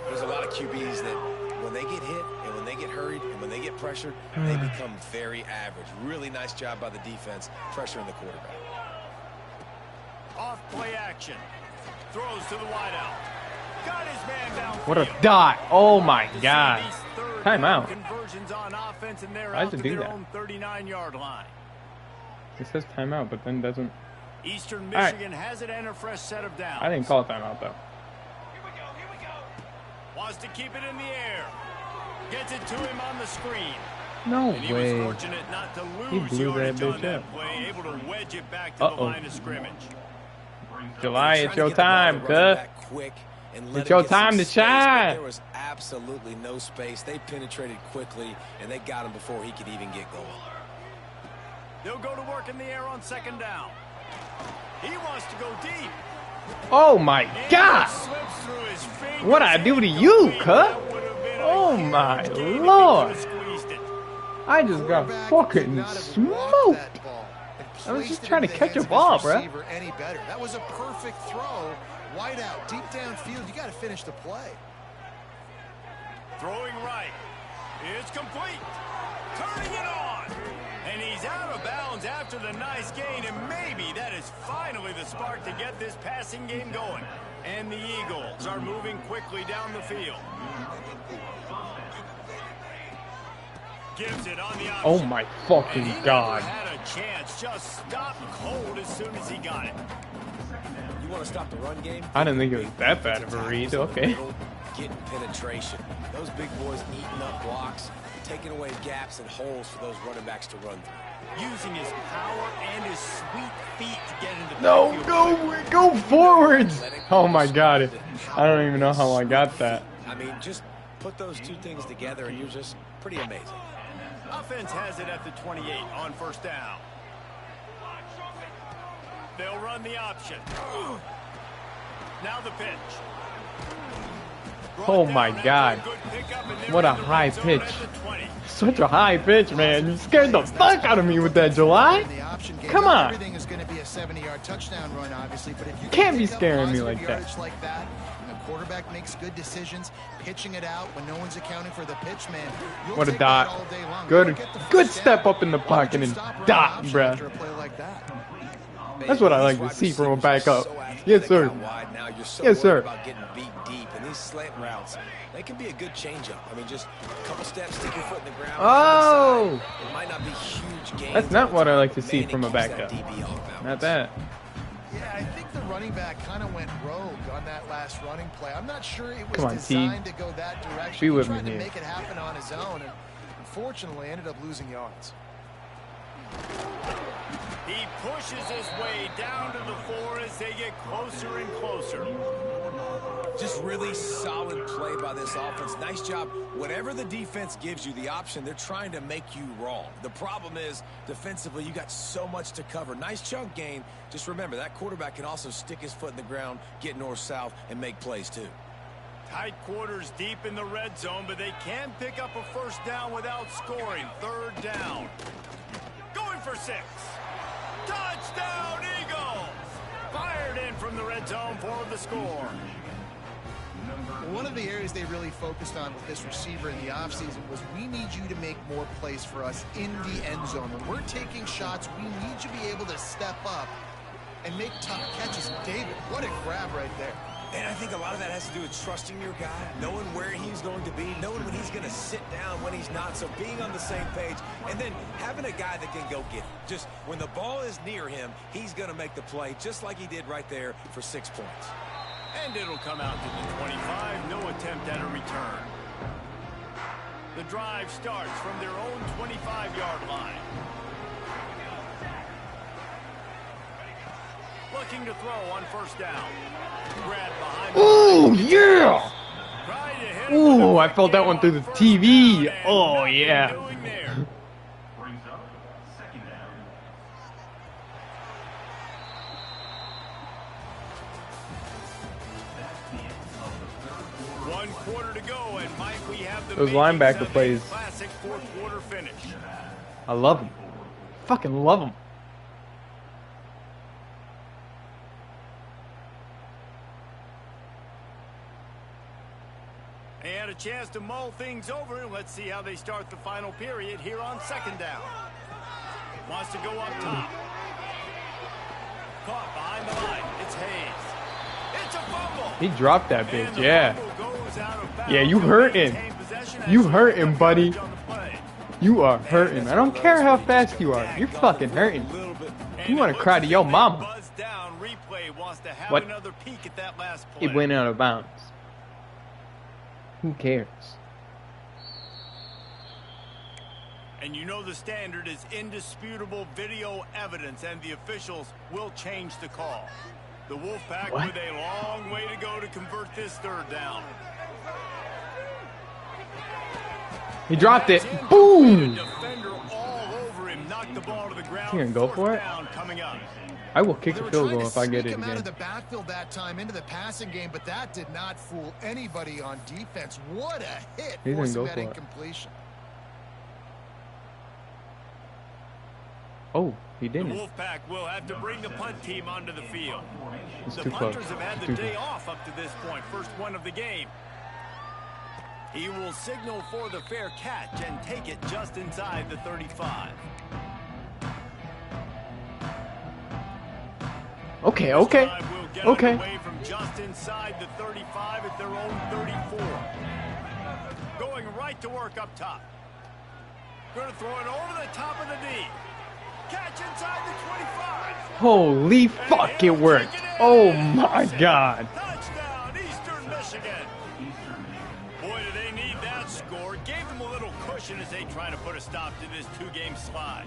[SPEAKER 3] There's a lot of QBs that when they get hit and when they get hurried and when they get pressured, they become very average. Really nice job by the defense, pressuring the quarterback.
[SPEAKER 1] Off play action. Throws to the wideout. Got his man down.
[SPEAKER 4] What a dot. Oh my
[SPEAKER 1] To see
[SPEAKER 4] God.
[SPEAKER 1] these third
[SPEAKER 4] Timeout.
[SPEAKER 1] down conversions on offense, and they're
[SPEAKER 4] Why
[SPEAKER 1] out
[SPEAKER 4] does
[SPEAKER 1] to
[SPEAKER 4] it do
[SPEAKER 1] their
[SPEAKER 4] that?
[SPEAKER 1] own 39-yard line.
[SPEAKER 4] It says timeout, but then doesn't.
[SPEAKER 1] Eastern
[SPEAKER 4] All right.
[SPEAKER 1] Michigan has it and a fresh set of downs.
[SPEAKER 4] I didn't call it timeout though.
[SPEAKER 1] Wants to keep it in the air. Gets it to him on the screen.
[SPEAKER 4] No
[SPEAKER 1] And he
[SPEAKER 4] way.
[SPEAKER 1] was fortunate not to
[SPEAKER 4] He
[SPEAKER 1] lose
[SPEAKER 4] blew that
[SPEAKER 1] yardage on
[SPEAKER 4] bitch
[SPEAKER 1] that
[SPEAKER 4] up.
[SPEAKER 1] play, able to wedge it back to the
[SPEAKER 4] Uh-oh.
[SPEAKER 1] line of scrimmage.
[SPEAKER 4] July,
[SPEAKER 3] Trying
[SPEAKER 4] it's
[SPEAKER 3] to
[SPEAKER 4] your
[SPEAKER 3] get the ball
[SPEAKER 4] time,
[SPEAKER 3] to running
[SPEAKER 4] cuz.
[SPEAKER 3] back quick. and let
[SPEAKER 4] It's
[SPEAKER 3] him
[SPEAKER 4] your
[SPEAKER 3] get some
[SPEAKER 4] time to
[SPEAKER 3] space, but
[SPEAKER 4] shine.
[SPEAKER 3] there was absolutely no space. They penetrated quickly, and they got him before he could even get going.
[SPEAKER 1] They'll go to work in the air on second down. He wants to go deep.
[SPEAKER 4] Oh my God! What'd I do to you, cut? Oh my Lord! I just got fucking smoked. I was just trying to catch a ball, bro.
[SPEAKER 2] That was a perfect throw. Wide out, deep downfield. You got to finish the play.
[SPEAKER 1] Throwing right. It's complete. Turning it on. And he's out of bounds after the nice gain, and maybe that is finally the spark to get this passing game going. And the Eagles are moving quickly down the field. Gives it on the option.
[SPEAKER 4] Oh my fucking God.
[SPEAKER 1] Had a chance, just stopped cold as soon as he got it.
[SPEAKER 3] You want to stop the run game?
[SPEAKER 4] I didn't think it was that bad of a read. Okay.
[SPEAKER 3] Getting penetration. Those big boys eating up blocks, taking away gaps and holes for those running backs to run through.
[SPEAKER 1] Using his power and his sweet feet to get into the
[SPEAKER 4] No, go forwards. Oh my God. I don't even know how I got that.
[SPEAKER 3] I mean, just put those two things together and you're just pretty amazing.
[SPEAKER 1] Offense has it at the 28 on first down. They'll run the option. Now the pitch.
[SPEAKER 4] Oh my God. What a high pitch. Such a high pitch, man. You scared the fuck out of me with that, July. Come on.
[SPEAKER 2] Everything is going to be a 70-yard touchdown run, obviously, but if you
[SPEAKER 4] can't be scaring me like that.
[SPEAKER 2] And the quarterback makes good decisions, pitching it out when no one's accounting for the pitch, man.
[SPEAKER 4] What a dot. Good step up in the pocket and dot, bruh. That's what I like to see from a backup. Yes, sir. Yes, sir.
[SPEAKER 3] These slant routes, they can be a good changeup. I mean, just a couple steps, stick your foot in the ground.
[SPEAKER 4] Oh!
[SPEAKER 3] It might not be huge gains.
[SPEAKER 4] That's not what I like to see from a backup. Not that.
[SPEAKER 2] Yeah, I think the running back kind of went rogue on that last running play. I'm not sure it was
[SPEAKER 4] Come on,
[SPEAKER 2] designed to go that direction.
[SPEAKER 4] Be with
[SPEAKER 2] he tried
[SPEAKER 4] me
[SPEAKER 2] to
[SPEAKER 4] here.
[SPEAKER 2] make it happen on his own, and unfortunately ended up losing yards.
[SPEAKER 1] He pushes his way down to the 4 as they get closer and closer.
[SPEAKER 3] Just really solid play by this offense. Nice job. Whatever the defense gives you the option, they're trying to make you wrong. The problem is, defensively, you got so much to cover. Nice chunk gain. Just remember, that quarterback can also stick his foot in the ground, get north-south, and make plays too.
[SPEAKER 1] Tight quarters deep in the red zone, but they can pick up a first down without scoring. Third down. Going for 6. Touchdown, Eagles! Fired in from the red zone for the score.
[SPEAKER 2] One of the areas they really focused on with this receiver in the offseason was we need you to make more plays for us in the end zone. When we're taking shots, we need you to be able to step up and make tough catches. David, what a grab right there.
[SPEAKER 3] And I think a lot of that has to do with trusting your guy, knowing where he's going to be, knowing when he's going to sit down, when he's not, so being on the same page, and then having a guy that can go get it. Just when the ball is near him, he's going to make the play, just like he did right there for 6 points.
[SPEAKER 1] And it'll come out to the 25. No attempt at a return. The drive starts from their own 25-yard line. Looking to throw on first down. Grab behind.
[SPEAKER 4] Oh, yeah! Ooh, I felt that one through the TV. Oh, yeah. Those linebacker plays.
[SPEAKER 1] Classic fourth quarter finish.
[SPEAKER 4] I love them. Fucking love them.
[SPEAKER 1] They had a chance to mull things over. Let's see how they start the final period here on second down. Wants to go up top. Caught behind the line. It's Hayes. It's a fumble.
[SPEAKER 4] He dropped that bitch, yeah. Yeah, you hurting. You hurting, buddy. You are hurting. I don't care how fast you are. You're fucking hurting. You want to cry to your mama. What? It went out of bounds. Who cares?
[SPEAKER 1] And you know the standard is indisputable video evidence, and the officials will change the call. The Wolfpack
[SPEAKER 4] What?
[SPEAKER 1] with a long way to go to convert this third down.
[SPEAKER 4] He dropped it. Boom!
[SPEAKER 1] Defender all over him, knocked the ball to the ground.
[SPEAKER 4] He gonna go for it?
[SPEAKER 1] Coming up.
[SPEAKER 4] I will kick
[SPEAKER 2] They
[SPEAKER 4] a
[SPEAKER 2] were
[SPEAKER 4] field
[SPEAKER 2] trying
[SPEAKER 4] goal
[SPEAKER 2] to
[SPEAKER 4] if I get
[SPEAKER 2] sneak
[SPEAKER 4] it
[SPEAKER 2] him out of
[SPEAKER 4] again.
[SPEAKER 2] the backfield that time into the passing game, but that did not fool anybody on defense. What a hit!
[SPEAKER 4] He didn't
[SPEAKER 2] Forcing
[SPEAKER 4] go
[SPEAKER 2] that
[SPEAKER 4] for it.
[SPEAKER 2] incompletion.
[SPEAKER 4] Oh, he
[SPEAKER 1] The
[SPEAKER 4] didn't.
[SPEAKER 1] Wolfpack will have to bring the punt team onto the field.
[SPEAKER 4] It's
[SPEAKER 1] The
[SPEAKER 4] too close.
[SPEAKER 1] punters have had the
[SPEAKER 4] Too
[SPEAKER 1] day
[SPEAKER 4] close.
[SPEAKER 1] off up to this point, first one of the game. He will signal for the fair catch and take it just inside the 35.
[SPEAKER 4] Okay, okay,
[SPEAKER 1] This drive will get
[SPEAKER 4] okay.
[SPEAKER 1] underway from just inside the 35 at their own 34. Going right to work up top. Going to throw it over the top of the knee. Catch inside the 25.
[SPEAKER 4] Holy fuck, it worked. Oh my god.
[SPEAKER 1] Touchdown, Eastern Michigan. Boy, do they need that score. Gave them a little cushion as they try to put a stop to this two-game slide.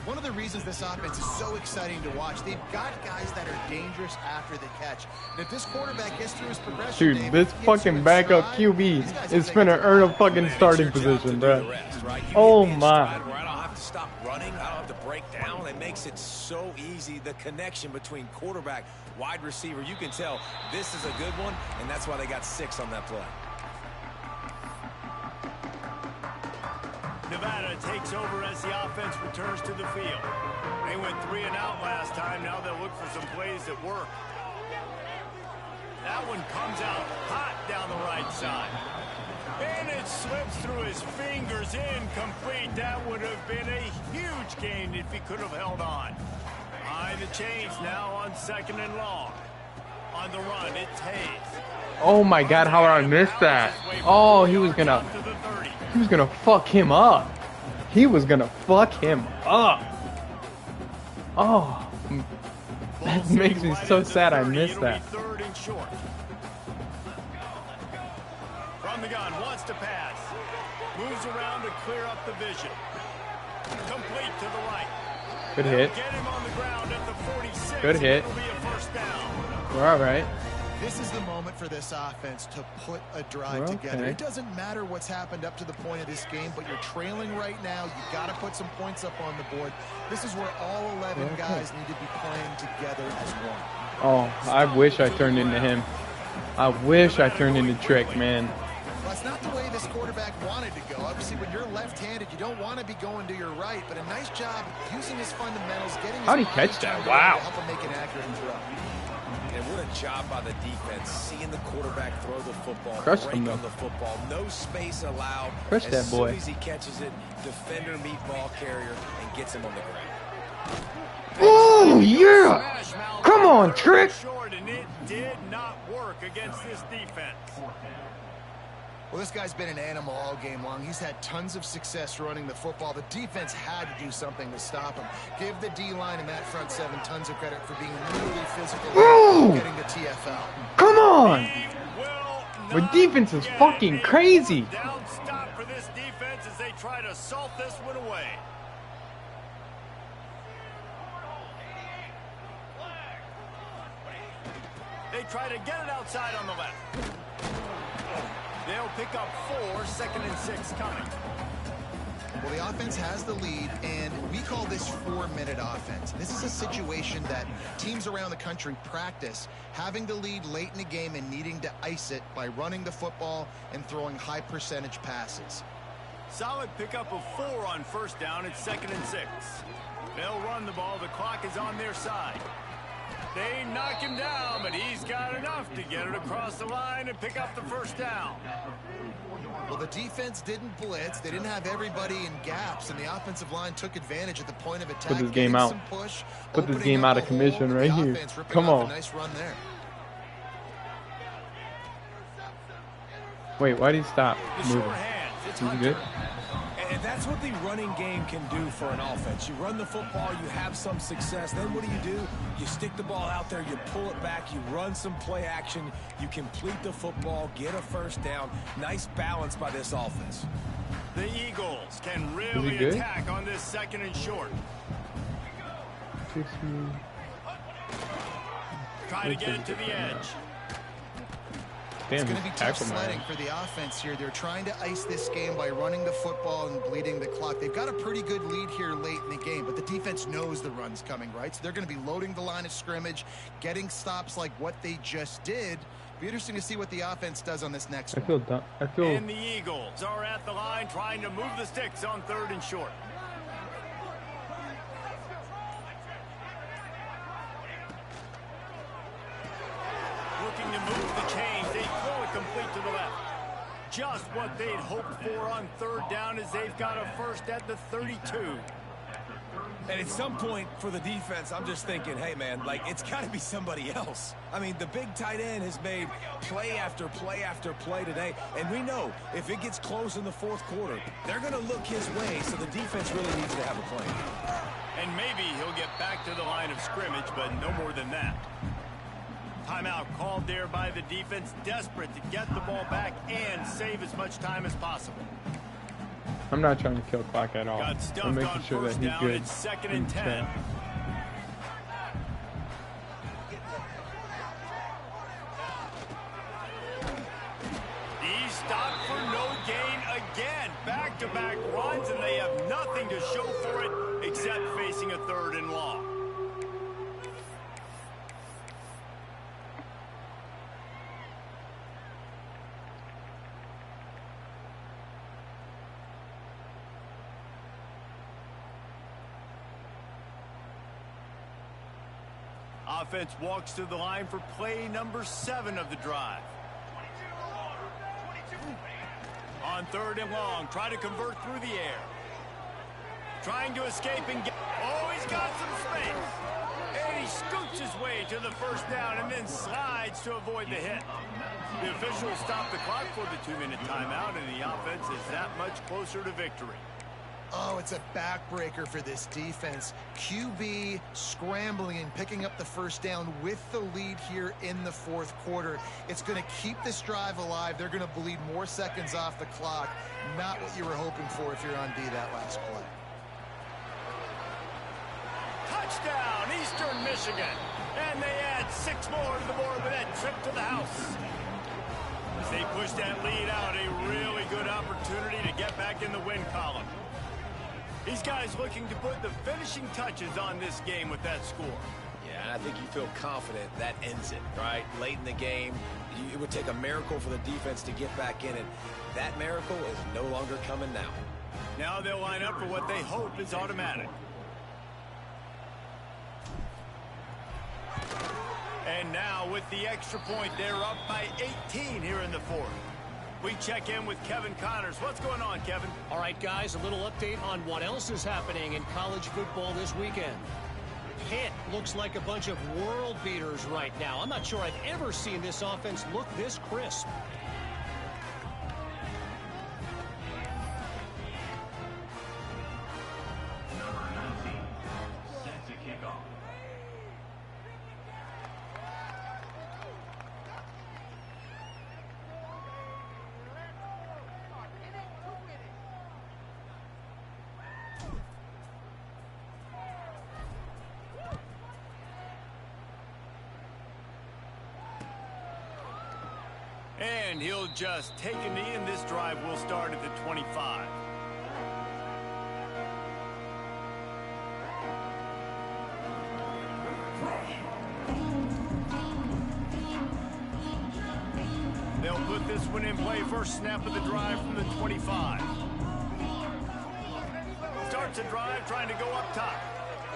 [SPEAKER 2] One of the reasons this offense is so exciting to watch, they've got guys that are dangerous after the catch. And if this quarterback gets through his progression,
[SPEAKER 4] Dude,
[SPEAKER 2] Dave,
[SPEAKER 4] this
[SPEAKER 2] gets you
[SPEAKER 4] fucking
[SPEAKER 2] in
[SPEAKER 4] backup
[SPEAKER 2] stride,
[SPEAKER 4] QB
[SPEAKER 2] these guys will
[SPEAKER 4] is
[SPEAKER 2] take
[SPEAKER 4] finna
[SPEAKER 2] it to
[SPEAKER 4] earn a
[SPEAKER 2] the
[SPEAKER 4] fucking
[SPEAKER 3] Man,
[SPEAKER 4] starting
[SPEAKER 3] it's your job to
[SPEAKER 4] position,
[SPEAKER 3] do
[SPEAKER 4] bro.
[SPEAKER 3] the rest, right? You
[SPEAKER 4] Oh
[SPEAKER 3] get me in
[SPEAKER 4] my.
[SPEAKER 3] stride where I don't have to stop running. I don't have to break down. It makes it so easy. The connection between quarterback, wide receiver, you can tell this is a good one, and that's why they got 6 on that play.
[SPEAKER 1] Nevada takes over as the offense returns to the field. They went 3 and out last time. Now they'll look for some plays that work. That one comes out hot down the right side. And it slips through his fingers, incomplete. That would have been a huge gain if he could have held on. Behind the chains now on 2nd and long. On the run, it's Hayes.
[SPEAKER 4] Oh my god, how I missed that. Oh, he was gonna fuck him up. He was gonna fuck him up. Oh, that makes me so sad I missed that.
[SPEAKER 1] Third and short. From the gun, wants to pass. Moves around to clear up the vision. Complete to the right.
[SPEAKER 4] Good hit.
[SPEAKER 1] Get him on the ground at the 46.
[SPEAKER 4] Good hit.
[SPEAKER 1] It'll be a first down.
[SPEAKER 4] We're all right.
[SPEAKER 2] This is the moment for this offense to put a drive together.
[SPEAKER 4] Okay.
[SPEAKER 2] It doesn't matter what's happened up to the point of this game, but you're trailing right now. You've got to put some points up on the board. This is where all 11 guys need to be playing together as one.
[SPEAKER 4] Oh, I wish I turned into him. I wish I turned into Trick, man.
[SPEAKER 2] Well, that's not the way this quarterback wanted to go. Obviously, when you're left-handed, you don't want to be going to your right, but a nice job using his fundamentals, getting his
[SPEAKER 4] How'd he catch that? Wow.
[SPEAKER 2] to help him make an accurate throw.
[SPEAKER 3] And what a job by the defense, seeing the quarterback throw the football,
[SPEAKER 4] Crushed
[SPEAKER 3] break
[SPEAKER 4] him, though.
[SPEAKER 3] on the football, no space allowed.
[SPEAKER 4] Crushed that boy.
[SPEAKER 3] As soon as he catches it, defender meet ball carrier and gets him on the ground.
[SPEAKER 4] Oh, yeah!
[SPEAKER 1] Smash mouth
[SPEAKER 4] Come on, Trick!
[SPEAKER 1] Short, and it did not work against this defense.
[SPEAKER 2] Well, this guy's been an animal all game long. He's had tons of success running the football. The defense had to do something to stop him. Give the D-line and that front 7 tons of credit for being really physical
[SPEAKER 4] Ooh!
[SPEAKER 2] getting to TFL.
[SPEAKER 4] Come on!
[SPEAKER 1] He will
[SPEAKER 4] The
[SPEAKER 1] not
[SPEAKER 4] defense is
[SPEAKER 1] get
[SPEAKER 4] fucking
[SPEAKER 1] a
[SPEAKER 4] crazy.
[SPEAKER 1] Down stop for this defense as they try to salt this one away. They try to get it outside on the left. They'll pick up 4, 2nd and 6 coming.
[SPEAKER 2] Well, the offense has the lead, and we call this 4-minute offense. This is a situation that teams around the country practice, having the lead late in the game and needing to ice it by running the football and throwing high-percentage passes.
[SPEAKER 1] Solid pickup of 4 on first down. It's 2nd and 6. They'll run the ball. The clock is on their side. They knock him down, but he's got enough to get it across the line and pick up the first down.
[SPEAKER 2] Well, the defense didn't blitz. They didn't have everybody in gaps, and the offensive line took advantage at the point of attack.
[SPEAKER 4] Put this game
[SPEAKER 2] getting
[SPEAKER 4] out.
[SPEAKER 2] some push,
[SPEAKER 4] Put this
[SPEAKER 2] opening
[SPEAKER 4] game
[SPEAKER 2] up
[SPEAKER 4] out of
[SPEAKER 2] a hole,
[SPEAKER 4] commission
[SPEAKER 2] and
[SPEAKER 4] right
[SPEAKER 2] the
[SPEAKER 4] here.
[SPEAKER 2] offense ripping
[SPEAKER 4] Come
[SPEAKER 2] off
[SPEAKER 4] on.
[SPEAKER 2] a nice run there.
[SPEAKER 4] Wait, why did he stop
[SPEAKER 1] The
[SPEAKER 4] moving?
[SPEAKER 1] sure hands. It's
[SPEAKER 4] Is he
[SPEAKER 1] Hunter.
[SPEAKER 4] good?
[SPEAKER 3] And that's what the running game can do for an offense. You run the football, you have some success. Then what do? You stick the ball out there, you pull it back, you run some play action, you complete the football, get a first down. Nice balance by this offense.
[SPEAKER 1] The Eagles can
[SPEAKER 4] Is
[SPEAKER 1] really
[SPEAKER 4] he good?
[SPEAKER 1] attack on this 2nd and short. Try to get it to the edge.
[SPEAKER 2] It's going to be tough sledding for the offense here. They're trying to ice this game by running the football and bleeding the clock. They've got a pretty good lead here late in the game, but the defense knows the run's coming, right? So they're going to be loading the line of scrimmage, getting stops like what they just did. Be interesting to see what the offense does on this next one.
[SPEAKER 1] And the Eagles are at the line trying to move the sticks on 3rd and short. Looking to move the chains. They throw it complete to the left. Just what they'd hoped for on 3rd down as they've got a first at the 32.
[SPEAKER 3] And at some point for the defense, I'm just thinking, hey, man, like, it's got to be somebody else. I mean, the big tight end has made play after play after play today. And we know if it gets close in the 4th quarter, they're going to look his way, so the defense really needs to have a plan.
[SPEAKER 1] And maybe he'll get back to the line of scrimmage, but no more than that. Timeout called there by the defense, desperate to get the ball back and save as much time as possible.
[SPEAKER 4] I'm not trying to kill clock at all. I'm making sure that he's good.
[SPEAKER 1] It's 2nd and 10. He's stopped for no gain again. Back-to-back runs, and they have nothing to show for it except facing a 3rd and long. Offense walks to the line for play number 7 of the drive. On 3rd and long, try to convert through the air. Trying to escape and get... Oh, he's got some space. And he scoots his way to the first down and then slides to avoid the hit. The officials stop the clock for the 2-minute timeout, and the offense is that much closer to victory.
[SPEAKER 2] Oh, it's a backbreaker for this defense. QB scrambling and picking up the first down with the lead here in the 4th quarter. It's going to keep this drive alive. They're going to bleed more seconds off the clock. Not what you were hoping for if you're on D that last play.
[SPEAKER 1] Touchdown, Eastern Michigan. And they add 6 more to the board with that trip to the house. As they push that lead out, a really good opportunity to get back in the win column. These guys looking to put the finishing touches on this game with that score.
[SPEAKER 3] Yeah, and I think you feel confident that ends it, right? Late in the game, it would take a miracle for the defense to get back in it. That miracle is no longer coming now.
[SPEAKER 1] Now they'll line up for what they hope is automatic. And now with the extra point, they're up by 18 here in the 4th. We check in with Kevin Connors. What's going on, Kevin?
[SPEAKER 5] All right, guys, a little update on what else is happening in college football this weekend. Pitt looks like a bunch of world beaters right now. I'm not sure I've ever seen this offense look this crisp.
[SPEAKER 1] And he'll just take a knee, and this drive will start at the 25. They'll put this one in play. First snap of the drive from the 25. Starts a drive trying to go up top.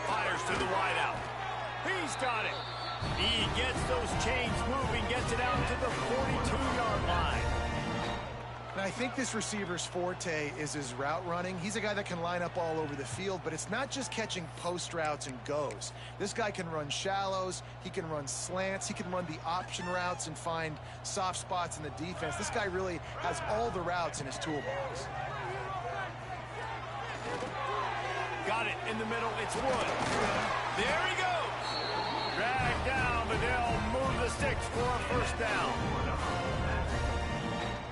[SPEAKER 1] Fires to the wideout. He's got it. He gets those chains moving, gets it out to the 42-yard line.
[SPEAKER 2] And I think this receiver's forte is his route running. He's a guy that can line up all over the field, but it's not just catching post routes and goes. This guy can run shallows, he can run slants, he can run the option routes and find soft spots in the defense. This guy really has all the routes in his toolbox.
[SPEAKER 1] Got it in the middle, it's Wood. There he goes. Dragged down, but they'll move the sticks for a first down.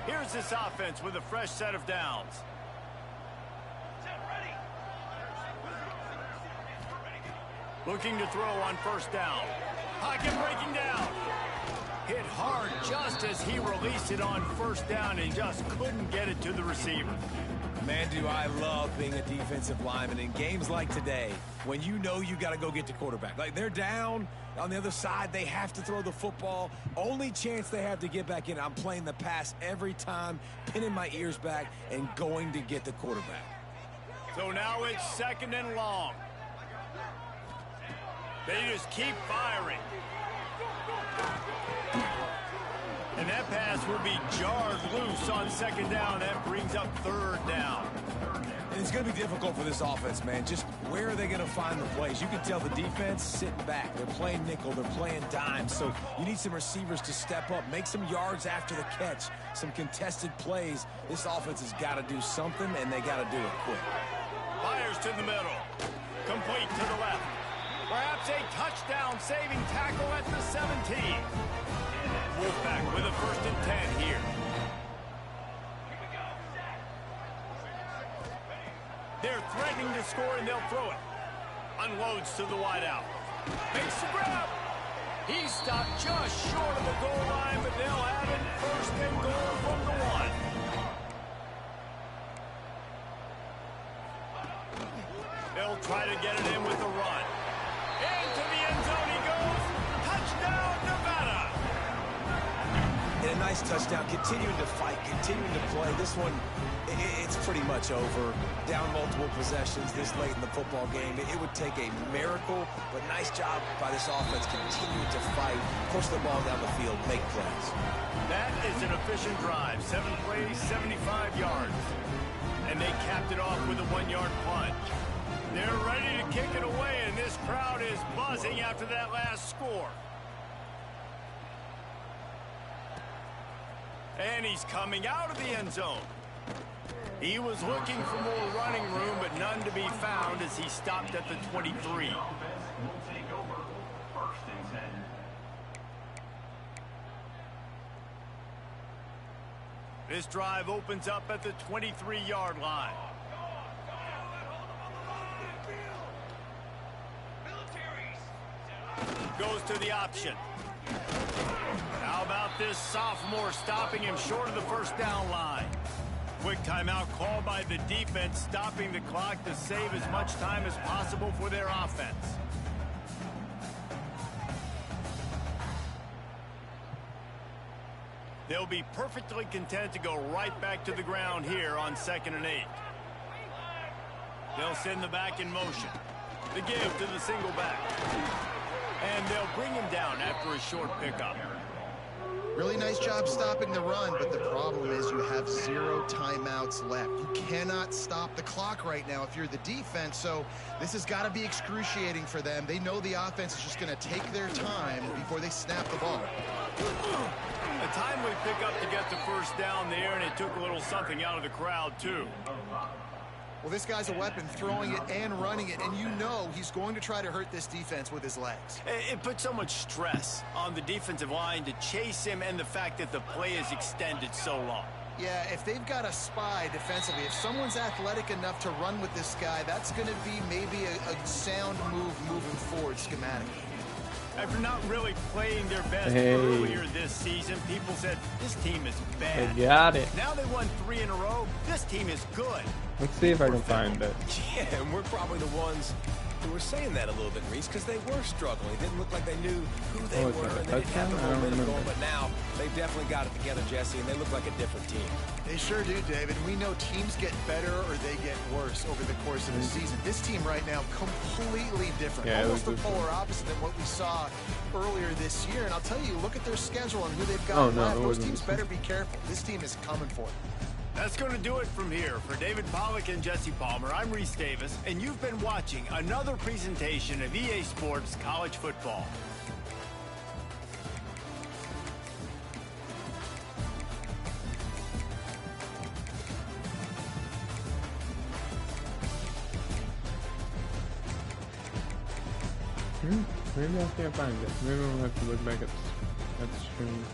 [SPEAKER 1] Here's this offense with a fresh set of downs. Looking to throw on first down. Pocket breaking down. Hit hard just as he released it on first down and just couldn't get it to the receiver.
[SPEAKER 3] Man, do I love being a defensive lineman in games like today when you know you got to go get the quarterback. Like, they're down on the other side. They have to throw the football. Only chance they have to get back in. I'm playing the pass every time, pinning my ears back and going to get the quarterback.
[SPEAKER 1] So now it's 2nd and long. They just keep firing. And that pass will be jarred loose on 2nd down. That brings up 3rd down.
[SPEAKER 3] And it's going to be difficult for this offense, man. Just where are they going to find the plays? You can tell the defense sitting back. They're playing nickel. They're playing dime. So you need some receivers to step up, make some yards after the catch, some contested plays. This offense has got to do something, and they got to do it quick.
[SPEAKER 1] Fires to the middle. Complete to the left. Perhaps a touchdown-saving tackle at the 17. Wolfpack with a 1st and 10 here. They're threatening to score, and they'll throw it. Unloads to the wideout. Makes the grab. He's stopped just short of the goal line, but they'll have it 1st and goal from the 1. They'll try to get it in with the run. Into the end zone he goes. Touchdown, Nevada.
[SPEAKER 3] And a nice touchdown, continuing to fight, continuing to play. This one, it's pretty much over. Down multiple possessions this late in the football game. It would take a miracle, but nice job by this offense continuing to fight, push the ball down the field, make plays.
[SPEAKER 1] That is an efficient drive. 7 plays, 75 yards. And they capped it off with a 1-yard punt. They're ready to kick it away, and this crowd is buzzing after that last score. And he's coming out of the end zone. He was looking for more running room, but none to be found as he stopped at the 23. This drive opens up at the 23-yard line. Goes to the option. How about this sophomore stopping him short of the 1st down line? Quick timeout called by the defense, stopping the clock to save as much time as possible for their offense. They'll be perfectly content to go right back to the ground here on 2nd and 8. They'll send the back in motion. The give to the single back. And they'll bring him down after a short pickup.
[SPEAKER 2] Really nice job stopping the run, but the problem is you have 0 timeouts left. You cannot stop the clock right now if you're the defense, so this has got to be excruciating for them. They know the offense is just going to take their time before they snap the ball.
[SPEAKER 1] A timely pickup to get the 1st down there, and it took a little something out of the crowd, too.
[SPEAKER 2] Well, this guy's a weapon, throwing it and running it, and you know he's going to try to hurt this defense with his legs.
[SPEAKER 1] It puts so much stress on the defensive line to chase him, and the fact that the play is extended so long.
[SPEAKER 2] Yeah, if they've got a spy defensively, if someone's athletic enough to run with this guy, that's going to be maybe a sound move moving forward schematically.
[SPEAKER 1] After not really playing their best earlier this season, people said, this team is bad.
[SPEAKER 4] They got it.
[SPEAKER 1] Now they won 3 in a row. This team is good.
[SPEAKER 4] Let's see if I can find it.
[SPEAKER 3] Yeah, and we're probably the ones who were saying that a little bit, Reese, because they were struggling. It didn't look like they knew who they were. And they didn't have the momentum going, but now they've definitely got it together, Jesse, and they look like a different team.
[SPEAKER 2] They sure do, David. We know teams get better or they get worse over the course of the season. This team right now, completely different.
[SPEAKER 4] Yeah,
[SPEAKER 2] almost the polar opposite than what we saw earlier this year. And I'll tell you, look at their schedule and who they've got left. Those teams better be careful. This team is coming for it.
[SPEAKER 1] That's going to do it from here. For David Pollack and Jesse Palmer, I'm Reese Davis, and you've been watching another presentation of EA Sports College Football.
[SPEAKER 4] Maybe I can't find it. Maybe I'll have to look back at the stream.